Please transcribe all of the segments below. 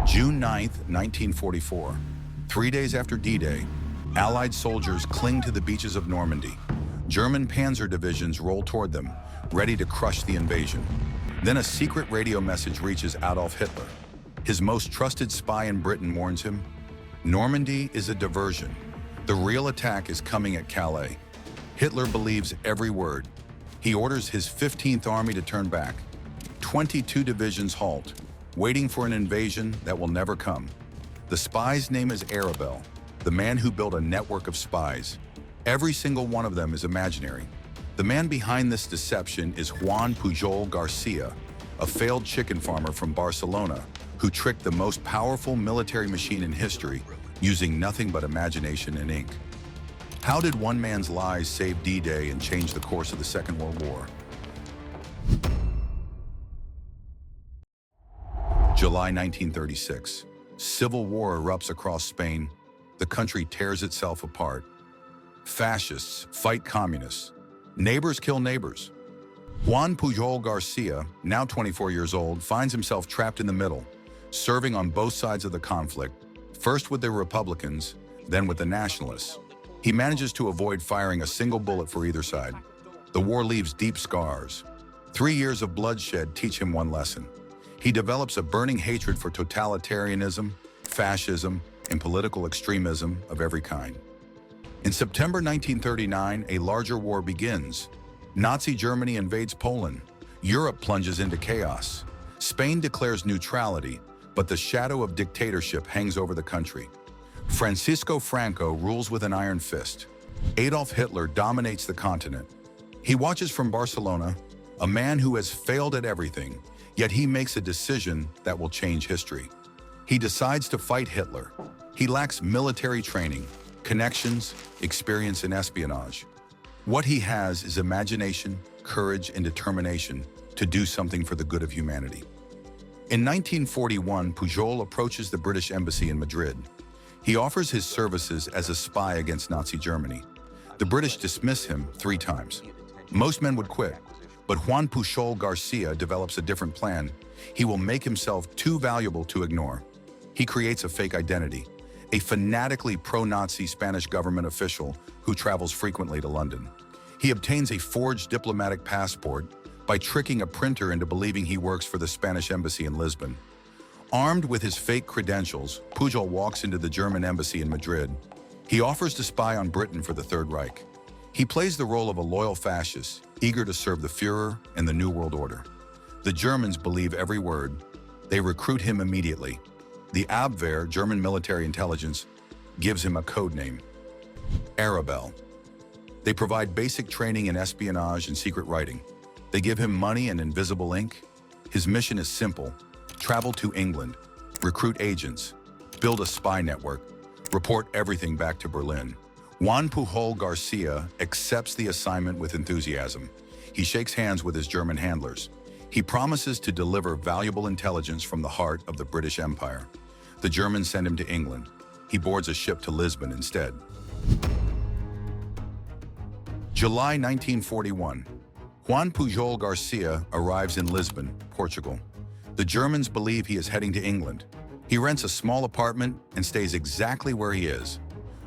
June 9, 1944. 3 days after D-Day, Allied soldiers cling to the beaches of Normandy. German Panzer divisions roll toward them, ready to crush the invasion. Then a secret radio message reaches Adolf Hitler. His most trusted spy in Britain warns him, Normandy is a diversion. The real attack is coming at Calais. Hitler believes every word. He orders his 15th Army to turn back. 22 divisions halt, waiting for an invasion that will never come. The spy's name is Arabel, the man who built a network of spies. Every single one of them is imaginary. The man behind this deception is Juan Pujol Garcia, a failed chicken farmer from Barcelona who tricked the most powerful military machine in history using nothing but imagination and ink. How did one man's lies save D-Day and change the course of the Second World War? July 1936. Civil war erupts across Spain. The country tears itself apart. Fascists fight communists. Neighbors kill neighbors. Juan Pujol Garcia, now 24 years old, finds himself trapped in the middle, serving on both sides of the conflict, first with the Republicans, then with the Nationalists. He manages to avoid firing a single bullet for either side. The war leaves deep scars. 3 years of bloodshed teach him one lesson. He develops a burning hatred for totalitarianism, fascism, and political extremism of every kind. In September 1939, a larger war begins. Nazi Germany invades Poland. Europe plunges into chaos. Spain declares neutrality, but the shadow of dictatorship hangs over the country. Francisco Franco rules with an iron fist. Adolf Hitler dominates the continent. He watches from Barcelona, a man who has failed at everything, yet he makes a decision that will change history. He decides to fight Hitler. He lacks military training, connections, experience in espionage. What he has is imagination, courage, and determination to do something for the good of humanity. In 1941, Pujol approaches the British embassy in Madrid. He offers his services as a spy against Nazi Germany. The British dismiss him 3 times. Most men would quit, but Juan Pujol Garcia develops a different plan. He will make himself too valuable to ignore. He creates a fake identity, a fanatically pro-Nazi Spanish government official who travels frequently to London. He obtains a forged diplomatic passport by tricking a printer into believing he works for the Spanish embassy in Lisbon. Armed with his fake credentials, Pujol walks into the German embassy in Madrid. He offers to spy on Britain for the Third Reich. He plays the role of a loyal fascist, eager to serve the Führer and the New World Order. The Germans believe every word. They recruit him immediately. The Abwehr, German military intelligence, gives him a code name, Arabel. They provide basic training in espionage and secret writing. They give him money and invisible ink. His mission is simple: travel to England, recruit agents, build a spy network, report everything back to Berlin. Juan Pujol Garcia accepts the assignment with enthusiasm. He shakes hands with his German handlers. He promises to deliver valuable intelligence from the heart of the British Empire. The Germans send him to England. He boards a ship to Lisbon instead. July 1941. Juan Pujol Garcia arrives in Lisbon, Portugal. The Germans believe he is heading to England. He rents a small apartment and stays exactly where he is.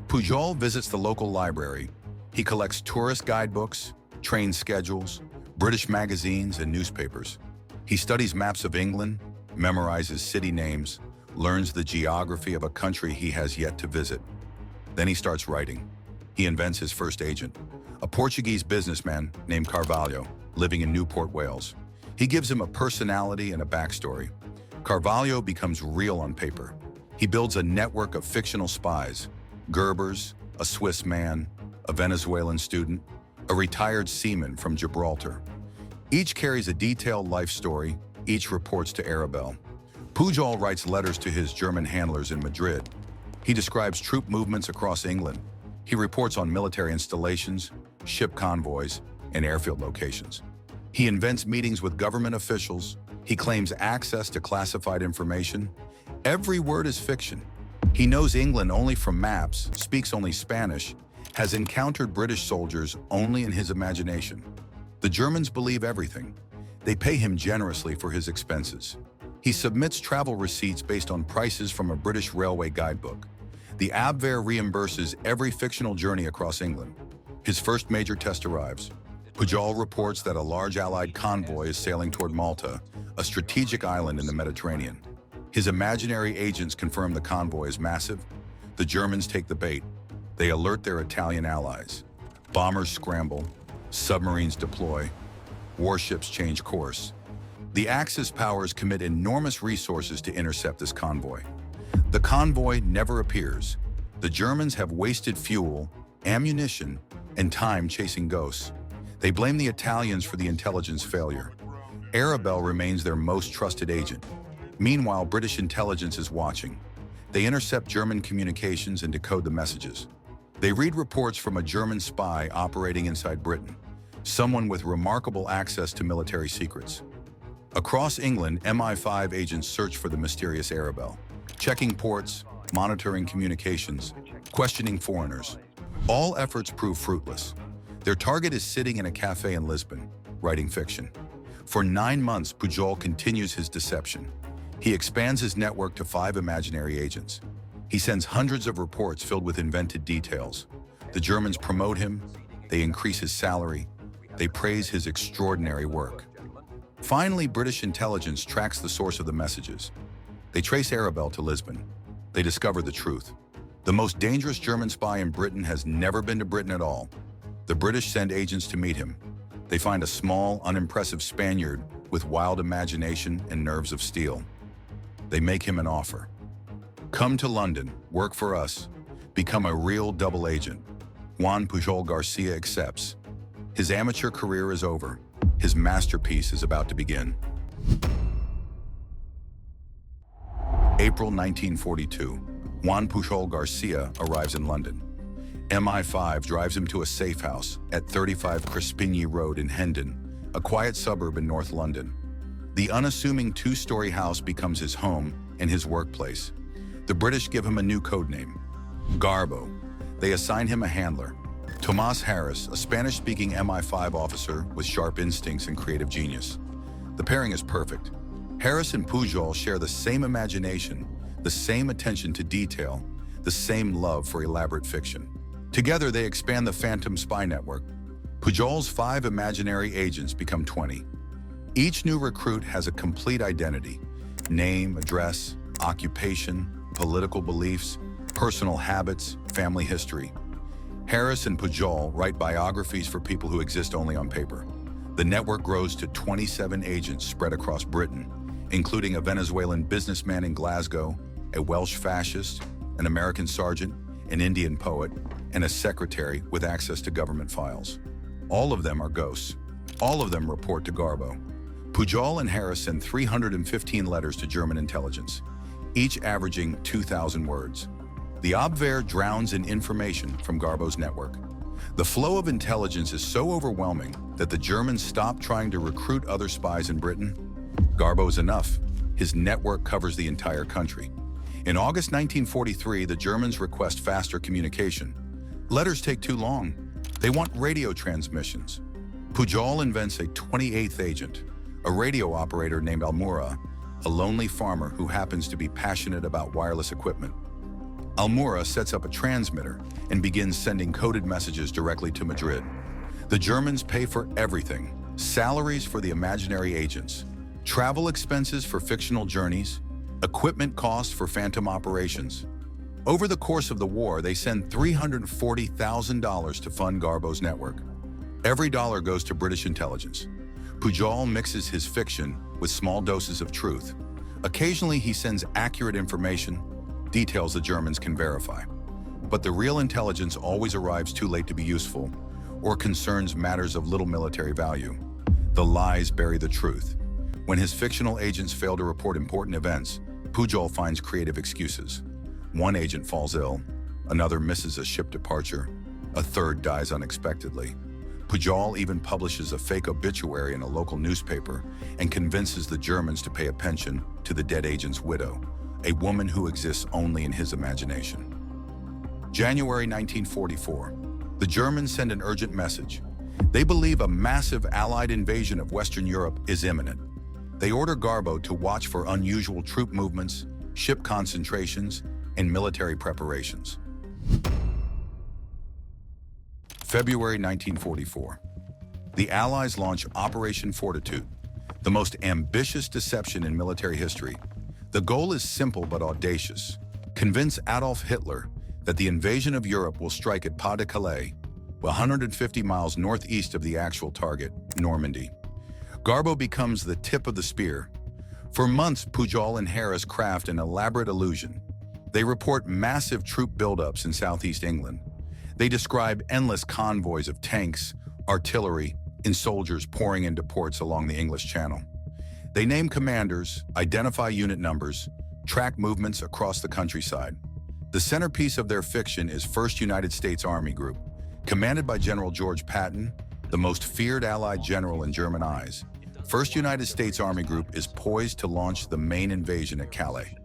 Pujol visits the local library. He collects tourist guidebooks, train schedules, British magazines, and newspapers. He studies maps of England, memorizes city names, learns the geography of a country he has yet to visit. Then he starts writing. He invents his first agent, a Portuguese businessman named Carvalho, living in Newport, Wales. He gives him a personality and a backstory. Carvalho becomes real on paper. He builds a network of fictional spies, Gerbers, a Swiss man, a Venezuelan student, a retired seaman from Gibraltar. Each carries a detailed life story, each reports to Arabel. Pujol writes letters to his German handlers in Madrid. He describes troop movements across England. He reports on military installations, ship convoys, and airfield locations. He invents meetings with government officials. He claims access to classified information. Every word is fiction. He knows England only from maps, speaks only Spanish, has encountered British soldiers only in his imagination. The Germans believe everything. They pay him generously for his expenses. He submits travel receipts based on prices from a British railway guidebook. The Abwehr reimburses every fictional journey across England. His first major test arrives. Pujol reports that a large Allied convoy is sailing toward Malta, a strategic island in the Mediterranean. His imaginary agents confirm the convoy is massive. The Germans take the bait. They alert their Italian allies. Bombers scramble, submarines deploy, warships change course. The Axis powers commit enormous resources to intercept this convoy. The convoy never appears. The Germans have wasted fuel, ammunition, and time chasing ghosts. They blame the Italians for the intelligence failure. Arabel remains their most trusted agent. Meanwhile, British intelligence is watching. They intercept German communications and decode the messages. They read reports from a German spy operating inside Britain, someone with remarkable access to military secrets. Across England, MI5 agents search for the mysterious Arabel, checking ports, monitoring communications, questioning foreigners. All efforts prove fruitless. Their target is sitting in a cafe in Lisbon, writing fiction. For 9 months, Pujol continues his deception. He expands his network to 5 imaginary agents. He sends hundreds of reports filled with invented details. The Germans promote him, they increase his salary, they praise his extraordinary work. Finally, British intelligence tracks the source of the messages. They trace Arabel to Lisbon. They discover the truth. The most dangerous German spy in Britain has never been to Britain at all. The British send agents to meet him. They find a small, unimpressive Spaniard with wild imagination and nerves of steel. They make him an offer. Come to London, work for us, become a real double agent. Juan Pujol Garcia accepts. His amateur career is over. His masterpiece is about to begin. April 1942, Juan Pujol Garcia arrives in London. MI5 drives him to a safe house at 35 Crespigny Road in Hendon, a quiet suburb in North London. The unassuming 2-story house becomes his home and his workplace. The British give him a new code name, Garbo. They assign him a handler, Tomás Harris, a Spanish-speaking MI5 officer with sharp instincts and creative genius. The pairing is perfect. Harris and Pujol share the same imagination, the same attention to detail, the same love for elaborate fiction. Together, they expand the Phantom Spy Network. Pujol's 5 imaginary agents become 20. Each new recruit has a complete identity: name, address, occupation, political beliefs, personal habits, family history. Harris and Pujol write biographies for people who exist only on paper. The network grows to 27 agents spread across Britain, including a Venezuelan businessman in Glasgow, a Welsh fascist, an American sergeant, an Indian poet, and a secretary with access to government files. All of them are ghosts. All of them report to Garbo. Pujol and Harris send 315 letters to German intelligence, each averaging 2,000 words. The Abwehr drowns in information from Garbo's network. The flow of intelligence is so overwhelming that the Germans stop trying to recruit other spies in Britain. Garbo's enough. His network covers the entire country. In August 1943, the Germans request faster communication. Letters take too long. They want radio transmissions. Pujol invents a 28th agent, a radio operator named Almura, a lonely farmer who happens to be passionate about wireless equipment. Almura sets up a transmitter and begins sending coded messages directly to Madrid. The Germans pay for everything: salaries for the imaginary agents, travel expenses for fictional journeys, equipment costs for phantom operations. Over the course of the war, they send $340,000 to fund Garbo's network. Every dollar goes to British intelligence. Pujol mixes his fiction with small doses of truth. Occasionally, he sends accurate information, details the Germans can verify. But the real intelligence always arrives too late to be useful, or concerns matters of little military value. The lies bury the truth. When his fictional agents fail to report important events, Pujol finds creative excuses. One agent falls ill, another misses a ship departure, a third dies unexpectedly. Pujol even publishes a fake obituary in a local newspaper and convinces the Germans to pay a pension to the dead agent's widow, a woman who exists only in his imagination. January 1944. The Germans send an urgent message. They believe a massive Allied invasion of Western Europe is imminent. They order Garbo to watch for unusual troop movements, ship concentrations, and military preparations. February 1944. The Allies launch Operation Fortitude, the most ambitious deception in military history. The goal is simple but audacious: convince Adolf Hitler that the invasion of Europe will strike at Pas-de-Calais, 150 miles northeast of the actual target, Normandy. Garbo becomes the tip of the spear. For months, Pujol and Harris craft an elaborate illusion. They report massive troop buildups in southeast England. They describe endless convoys of tanks, artillery, and soldiers pouring into ports along the English Channel. They name commanders, identify unit numbers, track movements across the countryside. The centerpiece of their fiction is 1st United States Army Group, commanded by General George Patton, the most feared Allied general in German eyes. 1st United States Army Group is poised to launch the main invasion at Calais.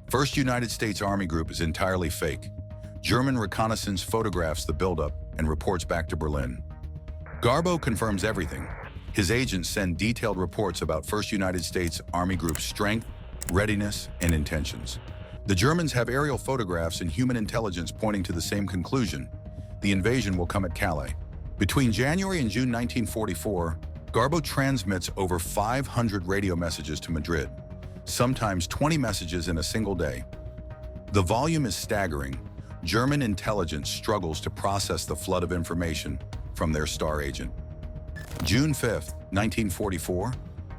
1st United States Army Group is entirely fake. German reconnaissance photographs the buildup and reports back to Berlin. Garbo confirms everything. His agents send detailed reports about 1st United States Army Group's strength, readiness, and intentions. The Germans have aerial photographs and human intelligence pointing to the same conclusion: the invasion will come at Calais. Between January and June 1944, Garbo transmits over 500 radio messages to Madrid, sometimes 20 messages in a single day. The volume is staggering. German intelligence struggles to process the flood of information from their star agent. June 5, 1944,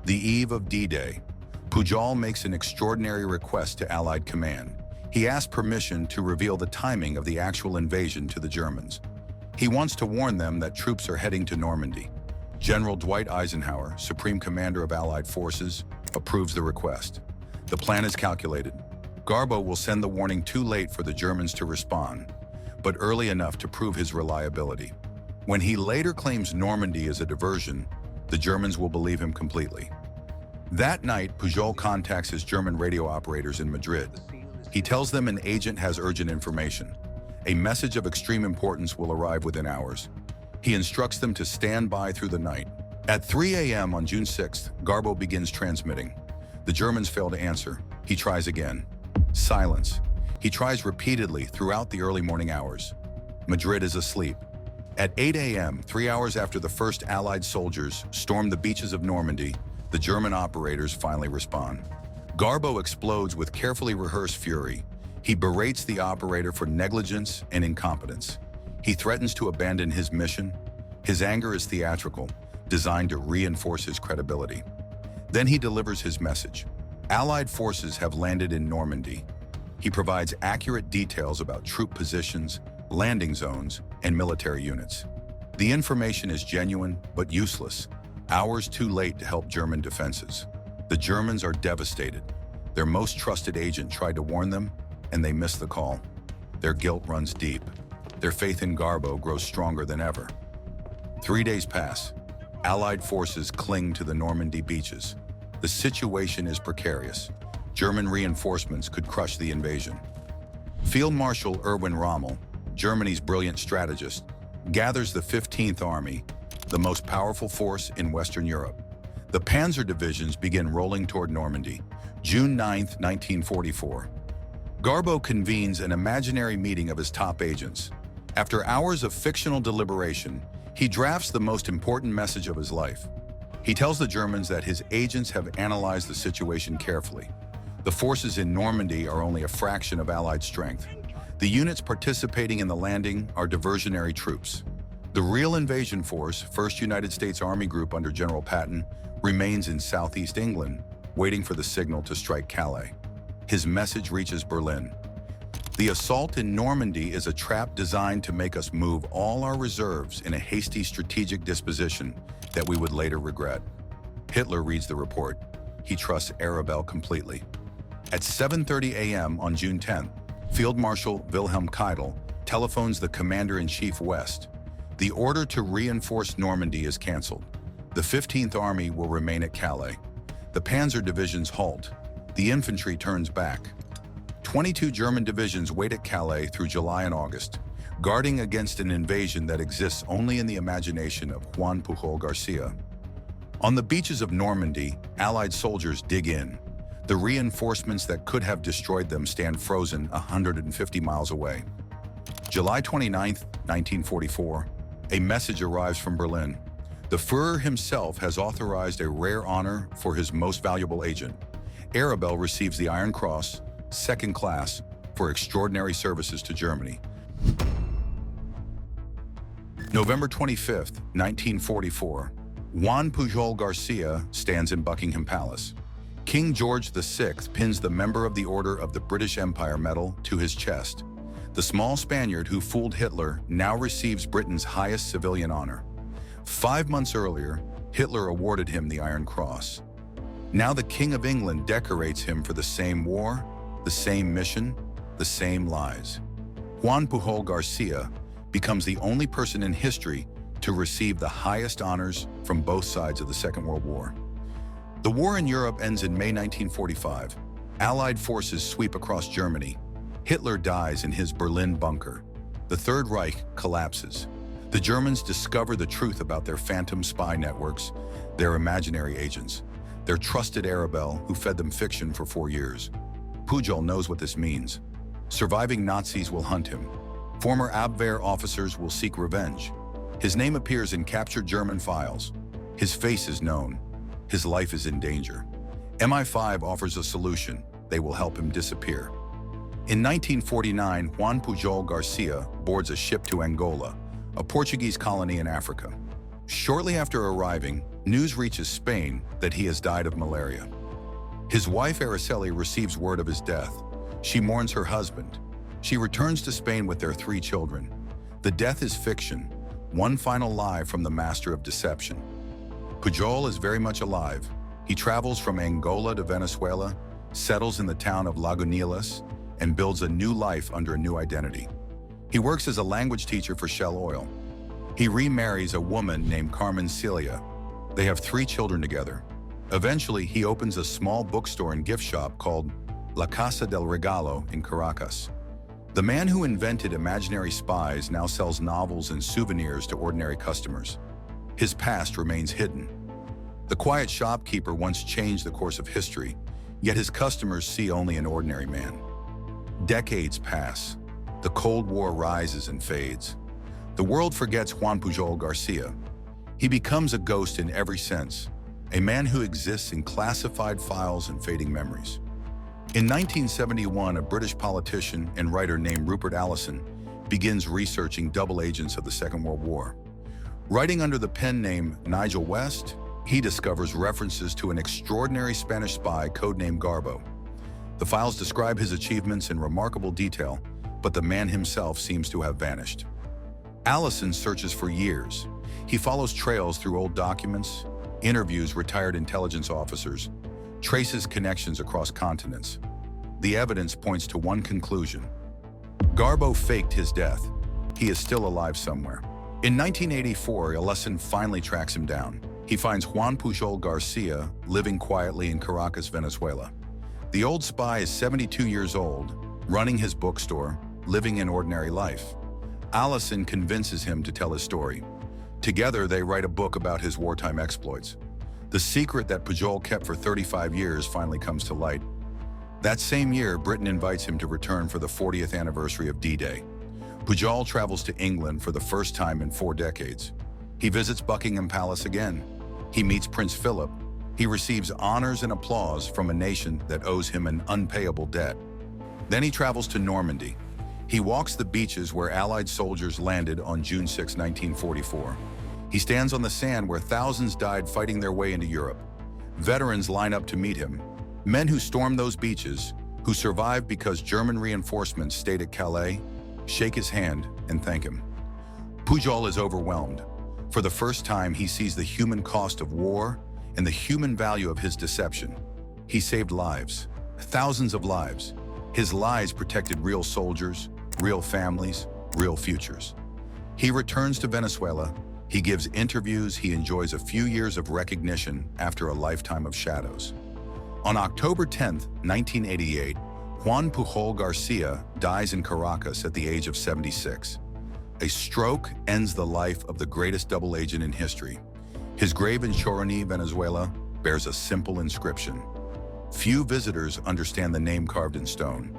the eve of D-Day, Pujol makes an extraordinary request to Allied command. He asks permission to reveal the timing of the actual invasion to the Germans. He wants to warn them that troops are heading to Normandy. General Dwight Eisenhower, Supreme Commander of Allied Forces, approves the request. The plan is calculated. Garbo will send the warning too late for the Germans to respond, but early enough to prove his reliability. When he later claims Normandy is a diversion, the Germans will believe him completely. That night, Pujol contacts his German radio operators in Madrid. He tells them an agent has urgent information. A message of extreme importance will arrive within hours. He instructs them to stand by through the night. At 3 a.m. on June 6th, Garbo begins transmitting. The Germans fail to answer. He tries again. Silence. He tries repeatedly throughout the early morning hours. Madrid is asleep. At 8 a.m., 3 hours after the first Allied soldiers stormed the beaches of Normandy, the German operators finally respond. Garbo explodes with carefully rehearsed fury. He berates the operator for negligence and incompetence. He threatens to abandon his mission. His anger is theatrical, designed to reinforce his credibility. Then he delivers his message. Allied forces have landed in Normandy. He provides accurate details about troop positions, landing zones, and military units. The information is genuine but useless, hours too late to help German defenses. The Germans are devastated. Their most trusted agent tried to warn them, and they missed the call. Their guilt runs deep. Their faith in Garbo grows stronger than ever. 3 days pass. Allied forces cling to the Normandy beaches. The situation is precarious. German reinforcements could crush the invasion. Field Marshal Erwin Rommel, Germany's brilliant strategist, gathers the 15th Army, the most powerful force in Western Europe. The Panzer divisions begin rolling toward Normandy. June 9, 1944. Garbo convenes an imaginary meeting of his top agents. After hours of fictional deliberation, he drafts the most important message of his life. He tells the Germans that his agents have analyzed the situation carefully. The forces in Normandy are only a fraction of Allied strength. The units participating in the landing are diversionary troops. The real invasion force, 1st United States Army Group under General Patton, remains in southeast England, waiting for the signal to strike Calais. His message reaches Berlin. The assault in Normandy is a trap designed to make us move all our reserves in a hasty strategic disposition that we would later regret. Hitler reads the report. He trusts Arabel completely. At 7:30 a.m. on June 10th, Field Marshal Wilhelm Keitel telephones the Commander-in-Chief West. The order to reinforce Normandy is canceled. The 15th Army will remain at Calais. The Panzer divisions halt. The infantry turns back. 22 German divisions wait at Calais through July and August, guarding against an invasion that exists only in the imagination of Juan Pujol Garcia. On the beaches of Normandy, Allied soldiers dig in. The reinforcements that could have destroyed them stand frozen 150 miles away. July 29, 1944, a message arrives from Berlin. The Führer himself has authorized a rare honor for his most valuable agent. Arabel receives the Iron Cross, second class, for extraordinary services to Germany. November 25, 1944, Juan Pujol Garcia stands in Buckingham Palace. King George VI pins the Member of the Order of the British Empire medal to his chest. The small Spaniard who fooled Hitler now receives Britain's highest civilian honor. 5 months earlier, Hitler awarded him the Iron Cross. Now the King of England decorates him for the same war, the same mission, the same lies. Juan Pujol Garcia becomes the only person in history to receive the highest honors from both sides of the Second World War. The war in Europe ends in May 1945. Allied forces sweep across Germany. Hitler dies in his Berlin bunker. The Third Reich collapses. The Germans discover the truth about their phantom spy networks, their imaginary agents, their trusted Arabel who fed them fiction for 4 years. Pujol knows what this means. Surviving Nazis will hunt him. Former Abwehr officers will seek revenge. His name appears in captured German files. His face is known. His life is in danger. MI5 offers a solution. They will help him disappear. In 1949, Juan Pujol Garcia boards a ship to Angola, a Portuguese colony in Africa. Shortly after arriving, news reaches Spain that he has died of malaria. His wife Araceli receives word of his death. She mourns her husband. She returns to Spain with their 3 children. The death is fiction, one final lie from the master of deception. Pujol is very much alive. He travels from Angola to Venezuela, settles in the town of Lagunillas, and builds a new life under a new identity. He works as a language teacher for Shell Oil. He remarries a woman named Carmen Celia. They have 3 children together. Eventually, he opens a small bookstore and gift shop called La Casa del Regalo in Caracas. The man who invented imaginary spies now sells novels and souvenirs to ordinary customers. His past remains hidden. The quiet shopkeeper once changed the course of history, yet his customers see only an ordinary man. Decades pass. The Cold War rises and fades. The world forgets Juan Pujol Garcia. He becomes a ghost in every sense, a man who exists in classified files and fading memories. In 1971, a British politician and writer named Rupert Allison begins researching double agents of the Second World War. Writing under the pen name Nigel West, he discovers references to an extraordinary Spanish spy codenamed Garbo. The files describe his achievements in remarkable detail, but the man himself seems to have vanished. Allison searches for years. He follows trails through old documents, interviews retired intelligence officers, traces connections across continents. The evidence points to one conclusion. Garbo faked his death. He is still alive somewhere. In 1984, Allison finally tracks him down. He finds Juan Pujol Garcia living quietly in Caracas, Venezuela. The old spy is 72 years old, running his bookstore, living an ordinary life. Allison convinces him to tell his story. Together, they write a book about his wartime exploits. The secret that Pujol kept for 35 years finally comes to light. That same year, Britain invites him to return for the 40th anniversary of D-Day. Pujol travels to England for the first time in 4 decades. He visits Buckingham Palace again. He meets Prince Philip. He receives honors and applause from a nation that owes him an unpayable debt. Then he travels to Normandy. He walks the beaches where Allied soldiers landed on June 6, 1944. He stands on the sand where thousands died fighting their way into Europe. Veterans line up to meet him. Men who stormed those beaches, who survived because German reinforcements stayed at Calais, shake his hand and thank him. Pujol is overwhelmed. For the first time, he sees the human cost of war and the human value of his deception. He saved lives, thousands of lives. His lies protected real soldiers, real families, real futures. He returns to Venezuela. He gives interviews. He enjoys a few years of recognition after a lifetime of shadows. On October 10, 1988, Juan Pujol Garcia dies in Caracas at the age of 76. A stroke ends the life of the greatest double agent in history. His grave in Choroní, Venezuela, bears a simple inscription. Few visitors understand the name carved in stone.